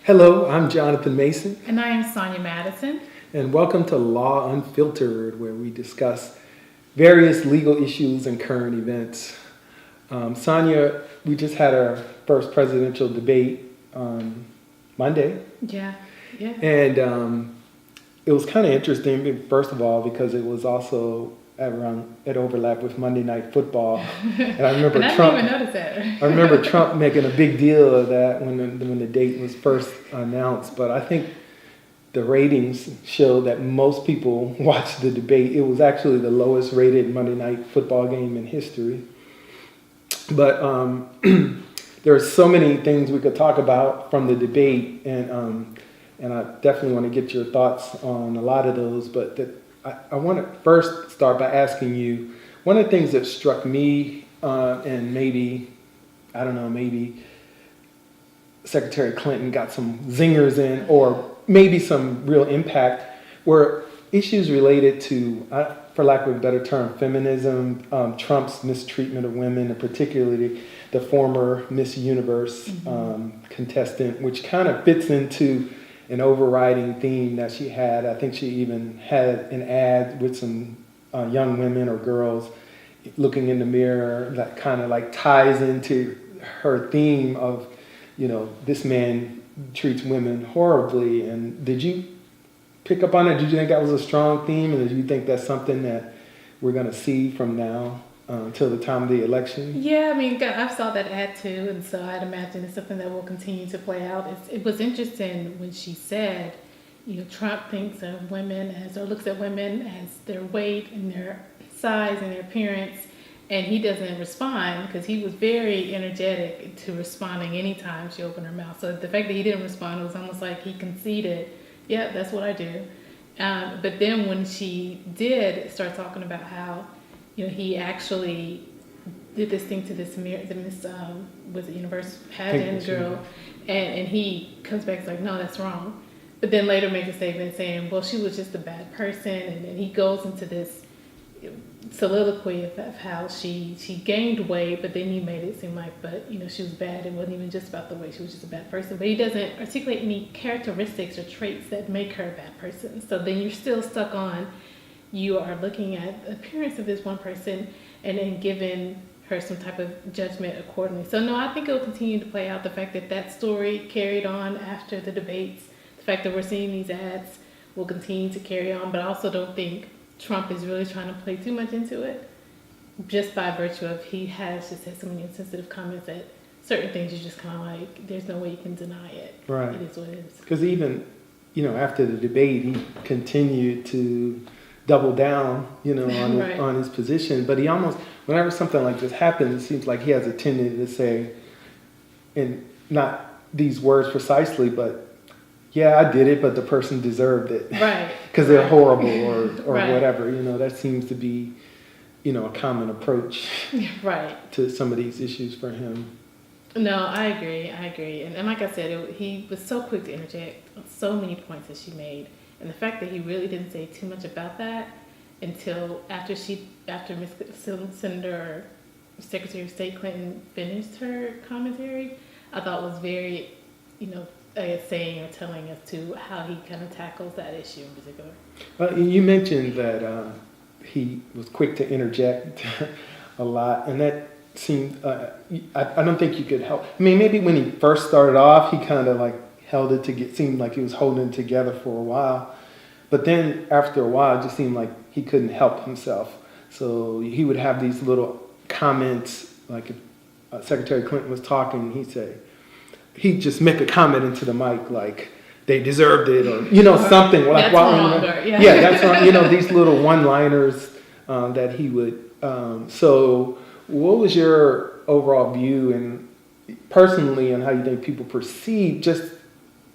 Hello, I'm Jonathan Mason, And I am Sonya Madison. and welcome to Law Unfiltered, where we discuss various legal issues and current events. Sonya, we just had our first presidential debate on Monday, Yeah. and it was kind of interesting, first of all, because it was also it overlapped with Monday Night Football, and I remember And I Trump. didn't even notice that. I remember Trump making a big deal of that when the date was first announced, but I think the ratings show that most people watched the debate. It was actually the lowest rated Monday Night Football game in history. But there are so many things we could talk about from the debate, and I definitely want to get your thoughts on a lot of those. But I want to first start by asking you, one of the things that struck me, and maybe Secretary Clinton got some zingers in, or maybe some real impact, were issues related to, for lack of a better term, feminism, Trump's mistreatment of women, and particularly the former Miss Universe contestant, which kind of fits into an overriding theme that she had. I think she even had an ad with some young women or girls looking in the mirror that kind of like ties into her theme of, this man treats women horribly. And did you pick up on it? Did you think that was a strong theme? And do you think that's something that we're going to see from now until the time of the election? Yeah, I mean, I saw that ad too, and so I'd imagine it's something that will continue to play out. It was interesting when she said, Trump thinks of women or looks at women as their weight and their size and their appearance, and he doesn't respond because he was very energetic to responding anytime she opened her mouth. So the fact that he didn't respond, it was almost like he conceded, yeah, that's what I do. But then when she did start talking about how, he actually did this thing to this Miss was it Universe pageant girl, and he comes back and is like, no, that's wrong. But then later makes a statement saying, well, she was just a bad person, and then he goes into this soliloquy of how she gained weight, but then he made it seem like, she was bad. It wasn't even just about the weight; she was just a bad person. But he doesn't articulate any characteristics or traits that make her a bad person. So then you're still stuck on. You are looking at the appearance of this one person and then giving her some type of judgment accordingly. So no, I think it will continue to play out. The fact that story carried on after the debates, the fact that we're seeing these ads will continue to carry on. But I also don't think Trump is really trying to play too much into it, just by virtue of he has just had so many insensitive comments that certain things you just kind of like, there's no way you can deny it. Right. It is what it is. Because even, after the debate, he continued to double down, Right. on his position. But he almost, whenever something like this happens, it seems like he has a tendency to say, and not these words precisely, but yeah, I did it, but the person deserved it. Right. Because they're horrible or Right. whatever. That seems to be, a common approach Right. to some of these issues for him. No, I agree. And like I said, he was so quick to interject on so many points that she made. And the fact that he really didn't say too much about that until after Miss Senator or Secretary of State Clinton finished her commentary, I thought was very, saying or telling us to how he kind of tackles that issue in particular. You mentioned that he was quick to interject a lot, and that seemed, I don't think you could help. I mean, maybe when he first started off, he kind of like held it seemed like he was holding it together for a while. But then after a while, it just seemed like he couldn't help himself. So he would have these little comments, like if Secretary Clinton was talking, he'd just make a comment into the mic like, they deserved it, or, something. Like, that's wrong. Yeah, that's wrong. These little one-liners that he would. So what was your overall view and personally on how you think people perceive just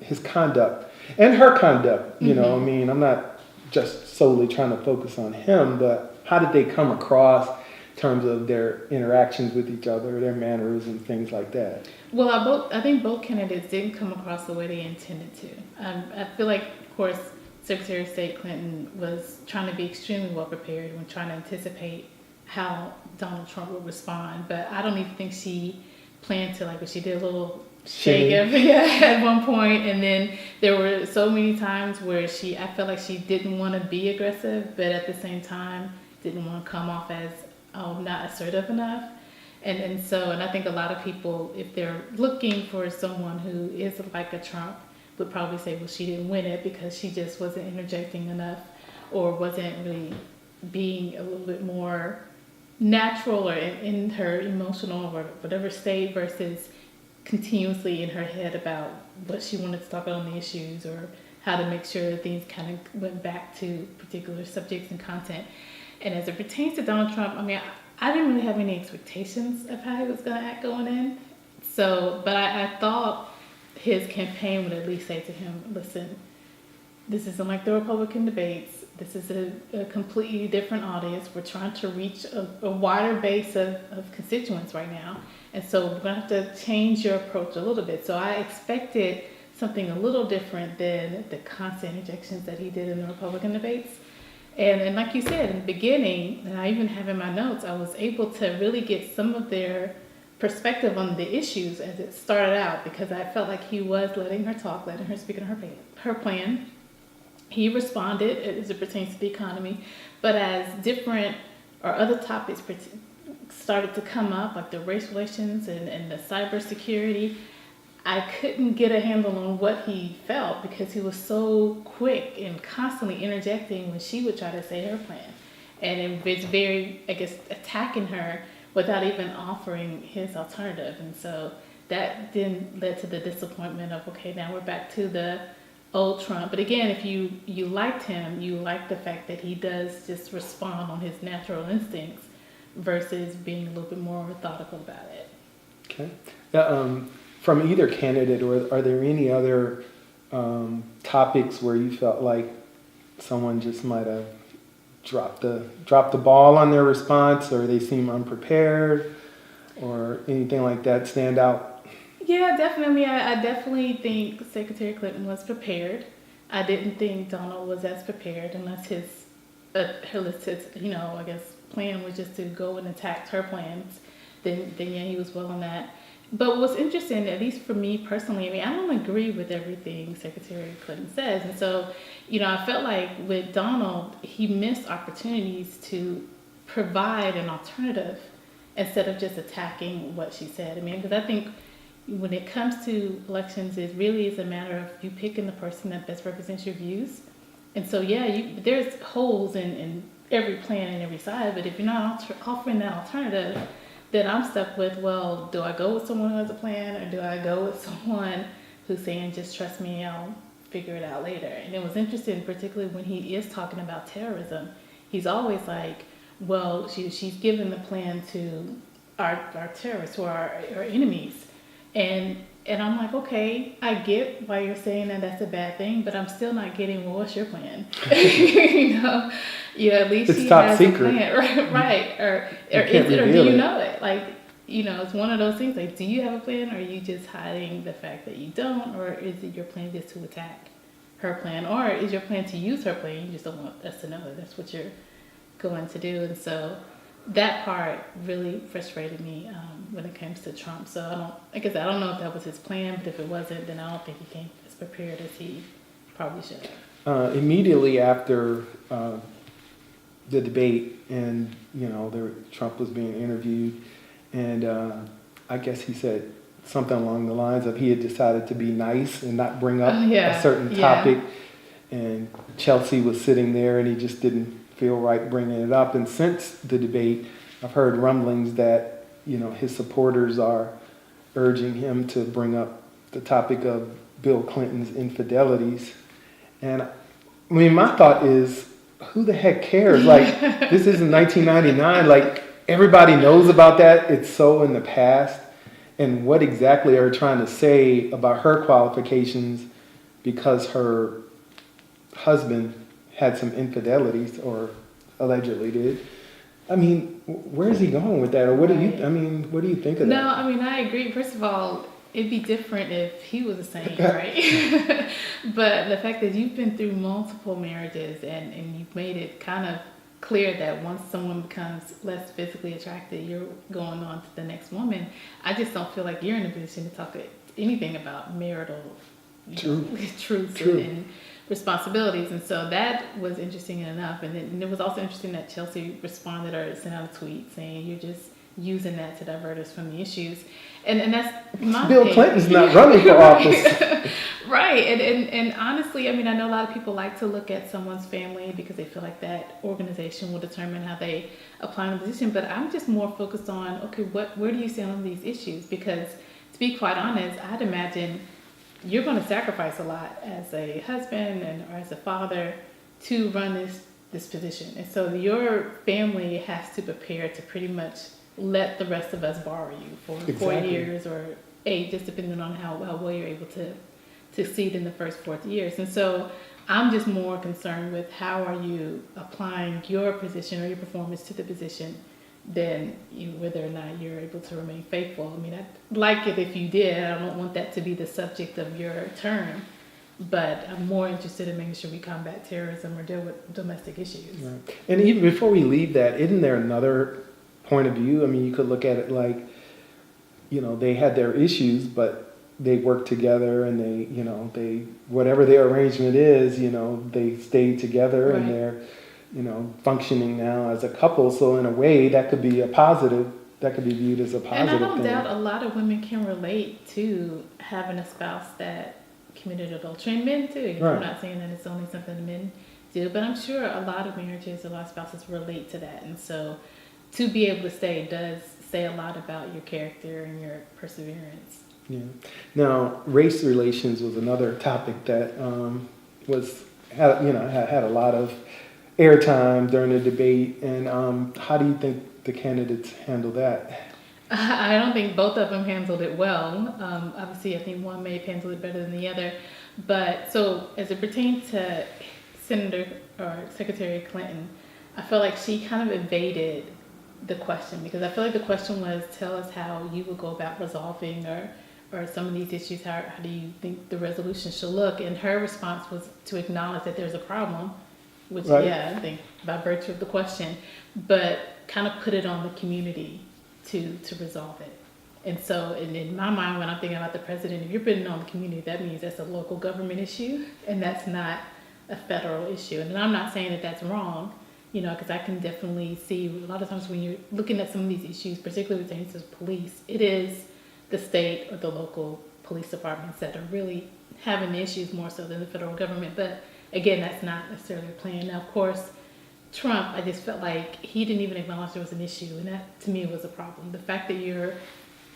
his conduct and her conduct? I mean, I'm not just solely trying to focus on him, but how did they come across in terms of their interactions with each other, their manners and things like that? Well, I think both candidates didn't come across the way they intended to. I feel like, of course, Secretary of State Clinton was trying to be extremely well prepared when trying to anticipate how Donald Trump would respond. But I don't even think she planned to, like, when she did a little shake at one point, and then there were so many times where I felt like she didn't want to be aggressive, but at the same time didn't want to come off as not assertive enough. And I think a lot of people, if they're looking for someone who is like a Trump, would probably say, well, she didn't win it because she just wasn't interjecting enough, or wasn't really being a little bit more natural or in her emotional or whatever state, versus continuously in her head about what she wanted to talk about on the issues, or how to make sure that things kind of went back to particular subjects and content. And as it pertains to Donald Trump, I mean, I didn't really have any expectations of how he was going to act going in. But I thought his campaign would at least say to him, listen, this isn't like the Republican debates. This is a completely different audience. We're trying to reach a wider base of constituents right now. And so we're going to have to change your approach a little bit. So I expected something a little different than the constant injections that he did in the Republican debates. And like you said, in the beginning, and I even have in my notes, I was able to really get some of their perspective on the issues as it started out, because I felt like he was letting her talk, letting her speak on her plan. He responded as it pertains to the economy, but as different or other topics started to come up, like the race relations and the cybersecurity, I couldn't get a handle on what he felt, because he was so quick and constantly interjecting when she would try to say her plan. And it was very, I guess, attacking her without even offering his alternative. And so that then led to the disappointment of, okay, now we're back to the old Trump. But again, if you liked him, you liked the fact that he does just respond on his natural instincts versus being a little bit more methodical about it. Okay. Yeah, from either candidate, or are there any other topics where you felt like someone just might have dropped the ball on their response, or they seem unprepared, or anything like that stand out? Yeah, definitely. I definitely think Secretary Clinton was prepared. I didn't think Donald was as prepared, unless his I guess, plan was just to go and attack her plans. Then yeah, he was well on that. But what's interesting, at least for me personally, I mean, I don't agree with everything Secretary Clinton says. And so, I felt like with Donald, he missed opportunities to provide an alternative instead of just attacking what she said. I mean, because I think when it comes to elections, it really is a matter of you picking the person that best represents your views. And so, yeah, there's holes in every plan and every side, but if you're not offering that alternative, then I'm stuck with, well, do I go with someone who has a plan, or do I go with someone who's saying, just trust me, I'll figure it out later? And it was interesting, particularly when he is talking about terrorism. He's always like, well, she's given the plan to our terrorists, or our enemies. And I'm like, okay, I get why you're saying that that's a bad thing, but I'm still not getting, well, what's your plan? At least it's she top has secret. a plan, right? Or do you know it? Like, it's one of those things. Like, do you have a plan, or are you just hiding the fact that you don't, or is it your plan just to attack her plan, or is your plan to use her plan? You just don't want us to know that that's what you're going to do. And so that part really frustrated me when it comes to Trump. So I don't know if that was his plan, but if it wasn't, then I don't think he came as prepared as he probably should have. Immediately after the debate, and Trump was being interviewed, and I guess he said something along the lines of he had decided to be nice and not bring up a certain topic, and Chelsea was sitting there, and he just didn't feel right bringing it up. And since the debate, I've heard rumblings that his supporters are urging him to bring up the topic of Bill Clinton's infidelities. And I mean, my thought is, who the heck cares? Like, this isn't 1999. Like, everybody knows about that. It's so in the past. And what exactly are you trying to say about her qualifications because her husband had some infidelities, or allegedly did? I mean, where's he going with that? Or what do you think of that? No, I mean, I agree. First of all, it'd be different if he was a saint, right? But the fact that you've been through multiple marriages and you've made it kind of clear that once someone becomes less physically attracted, you're going on to the next woman. I just don't feel like you're in a position to talk anything about marital True. truths True. and responsibilities. And so that was interesting enough. And it was also interesting that Chelsea responded or sent out a tweet saying, you're just using that to divert us from the issues. And that's my Bill opinion. Clinton's not running for office. Right. And honestly, I mean, I know a lot of people like to look at someone's family because they feel like that organization will determine how they apply in a position. But I'm just more focused on, okay, where do you stand on these issues? Because to be quite honest, I'd imagine you're going to sacrifice a lot as a husband or as a father to run this position. And so your family has to prepare to pretty much let the rest of us borrow you for 4 years or 8, just depending on how well you're able to succeed in the first 4 years. And so I'm just more concerned with how are you applying your position or your performance to the position than whether or not you're able to remain faithful. I mean, I'd like it if you did. I don't want that to be the subject of your term, but I'm more interested in making sure we combat terrorism or deal with domestic issues. Right. And even before we leave that, isn't there another point of view? I mean, you could look at it like, they had their issues, but they worked together and they whatever their arrangement is, they stayed together. Right. And they're, functioning now as a couple. So in a way, that could be a positive. That could be viewed as a positive thing. And I don't doubt a lot of women can relate to having a spouse that committed adultery, and men too. Right. I'm not saying that it's only something men do, but I'm sure a lot of marriages, a lot of spouses relate to that. And so to be able to stay does say a lot about your character and your perseverance. Yeah. Now, race relations was another topic that had a lot of airtime during the debate. And how do you think the candidates handled that? I don't think both of them handled it well. Obviously, I think one may have handled it better than the other. But so as it pertains to Senator or Secretary Clinton, I feel like she kind of evaded the question, because I feel like the question was, tell us how you would go about resolving or some of these issues. How do you think the resolution should look? And her response was to acknowledge that there's a problem, which, right. Yeah, I think by virtue of the question, but kind of put it on the community to resolve it. And so in my mind, when I'm thinking about the president, if you're putting it on the community, that means that's a local government issue, and that's not a federal issue. And I'm not saying that that's wrong, because I can definitely see a lot of times when you're looking at some of these issues, particularly with things as police, it is the state or the local police departments that are really having issues more so than the federal government. But again, that's not necessarily a plan. Now, of course, Trump, I just felt like he didn't even acknowledge there was an issue, and that to me was a problem. The fact that you're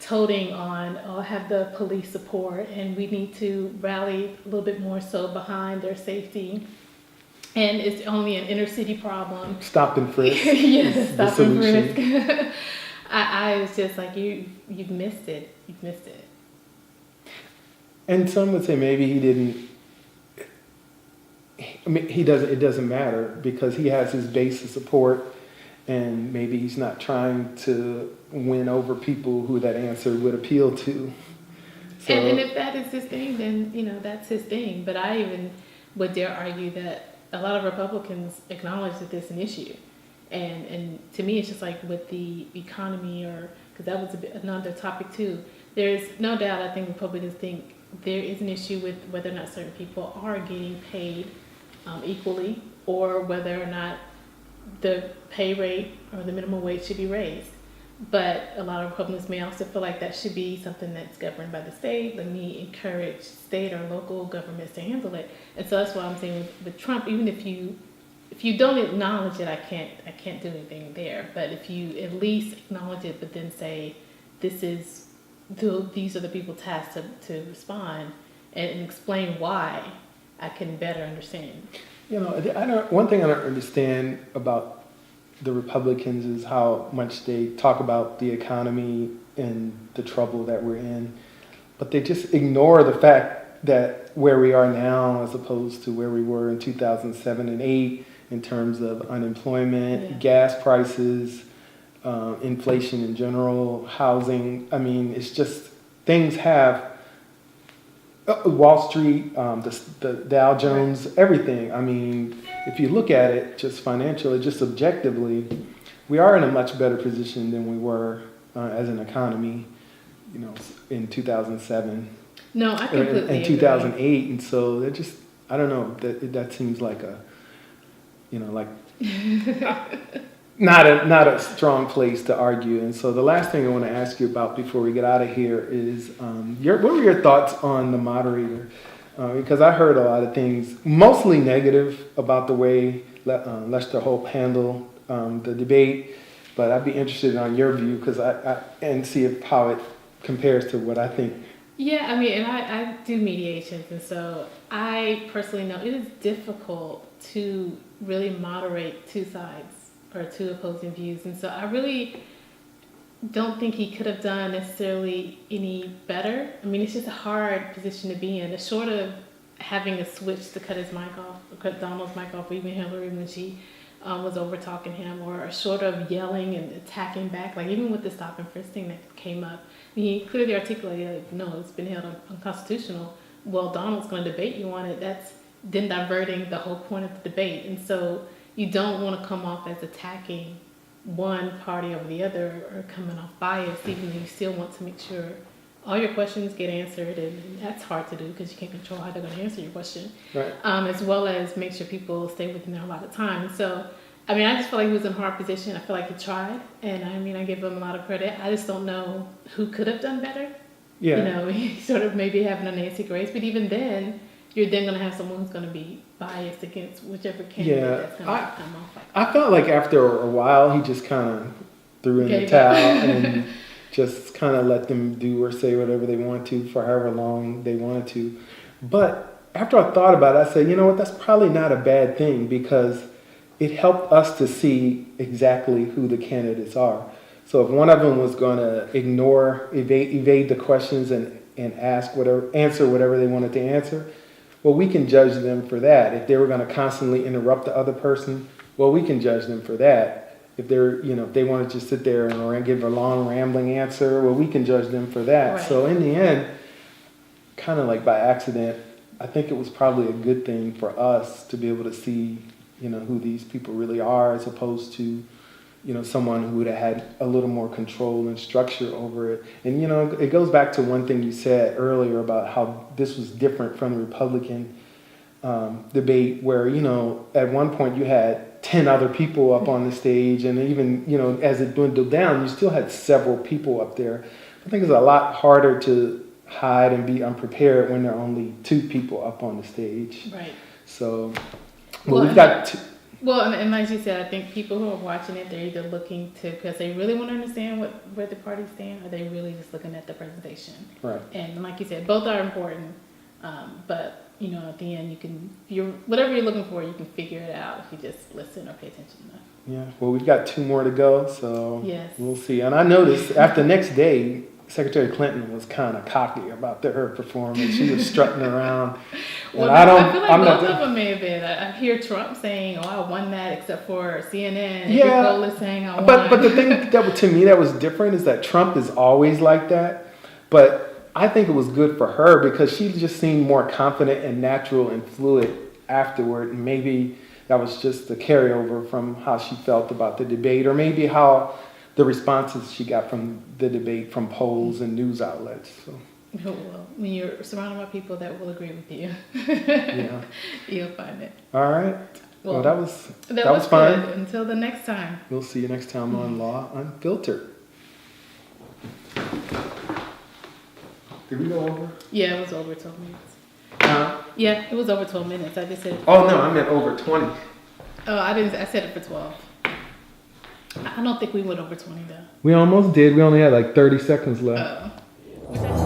toting on, have the police support, and we need to rally a little bit more so behind their safety, and it's only an inner city problem. Stop and frisk. Yes, stop and frisk. I was just like, you've missed it. You've missed it. And some would say maybe he didn't. I mean, he doesn't. It doesn't matter because he has his base of support, and maybe he's not trying to win over people who that answer would appeal to. So, and if that is his thing, then that's his thing. But I even would dare argue that a lot of Republicans acknowledge that there's an issue, and to me, it's just like with the economy, because that was another topic too. There's no doubt. I think Republicans think there is an issue with whether or not certain people are getting paid equally, or whether or not the pay rate or the minimum wage should be raised. But a lot of Republicans may also feel like that should be something that's governed by the state. Let me encourage state or local governments to handle it. And so that's why I'm saying with Trump, even if you don't acknowledge it, I can't do anything there. But if you at least acknowledge it, but then say these are the people tasked to respond and explain why, I can better understand. One thing I don't understand about the Republicans is how much they talk about the economy and the trouble that we're in, but they just ignore the fact that where we are now as opposed to where we were in 2007 and 2008 in terms of unemployment, gas prices, inflation in general, housing. I mean, it's just things have Wall Street, the Dow Jones, everything. I mean, if you look at it just financially, just objectively, we are in a much better position than we were as an economy, in 2007. No, I completely in 2008, and so that just, I don't know, that seems like a, like not a strong place to argue. And so the last thing I want to ask you about before we get out of here is what were your thoughts on the moderator? Because I heard a lot of things, mostly negative about the way Lester Holt handled the debate, but I'd be interested on your view and see how it compares to what I think. Yeah, I mean, and I do mediations, and so I personally know it is difficult to really moderate two sides or two opposing views, and so I really don't think he could have done necessarily any better. I mean, it's just a hard position to be in. It's short of having a switch to cut his mic off, or cut Donald's mic off, or even Hillary when she was over talking him, or short of yelling and attacking back, like even with the stop and frisk thing that came up. He clearly articulated, no, it's been held unconstitutional. Well, Donald's going to debate you on it. That's then diverting the whole point of the debate. And so you don't want to come off as attacking one party over the other or coming off biased, even though you still want to make sure all your questions get answered. And that's hard to do because you can't control how they're going to answer your question. Right. As well as make sure people stay within their allotted time. And so, I mean, I just feel like he was in a hard position. I feel like he tried, and I mean, I give him a lot of credit. I just don't know who could have done better. Yeah. He sort of maybe having a Nancy Grace, but even then, you're then going to have someone who's going to be biased against whichever candidate that's going to come off. I felt like after a while, he just kind of threw in the towel and just kind of let them do or say whatever they want to for however long they wanted to. But after I thought about it, I said, you know what, that's probably not a bad thing because it helped us to see exactly who the candidates are. So if one of them was going to evade the questions and answer whatever they wanted to answer, well, we can judge them for that. If they were going to constantly interrupt the other person, well, we can judge them for that. If if they want to just sit there and give a long rambling answer, well, we can judge them for that. Right. So in the end, kind of like by accident, I think it was probably a good thing for us to be able to see who these people really are, as opposed to, someone who would have had a little more control and structure over it. And, it goes back to one thing you said earlier about how this was different from the Republican debate where, at one point you had 10 other people up on the stage, and even, as it dwindled down, you still had several people up there. I think it's a lot harder to hide and be unprepared when there are only 2 people up on the stage. Right. So... Well, we've got Well, and like you said, I think people who are watching it, they're either looking to, because they really want to understand where the parties stand, or they really just looking at the presentation. Right. And like you said, both are important. But at the end, whatever you're looking for, you can figure it out if you just listen or pay attention enough. Yeah. Well, we've got 2 more to go, so yes. We'll see. And I noticed after the next day, Secretary Clinton was kind of cocky about her performance. She was strutting around. Well, I feel like both of them may have been. I hear Trump saying, "Oh, I won that," except for CNN. Yeah, Nicole is saying, "I won." But the thing that to me that was different is that Trump is always like that. But I think it was good for her because she just seemed more confident and natural and fluid afterward. And maybe that was just the carryover from how she felt about the debate, or maybe how the responses she got from the debate from polls and news outlets. So. Well, when you're surrounded by people that will agree with you, yeah, you'll find it. All right. Well, that was fun. Until the next time. We'll see you next time on Law Unfiltered. Did we go over? Yeah, it was over 12 minutes. Yeah, it was over 12 minutes. I just said. Oh no, I meant over 20. Oh, I didn't. I said it for 12. I don't think we went over 20 though. We almost did. We only had like 30 seconds left. Oh.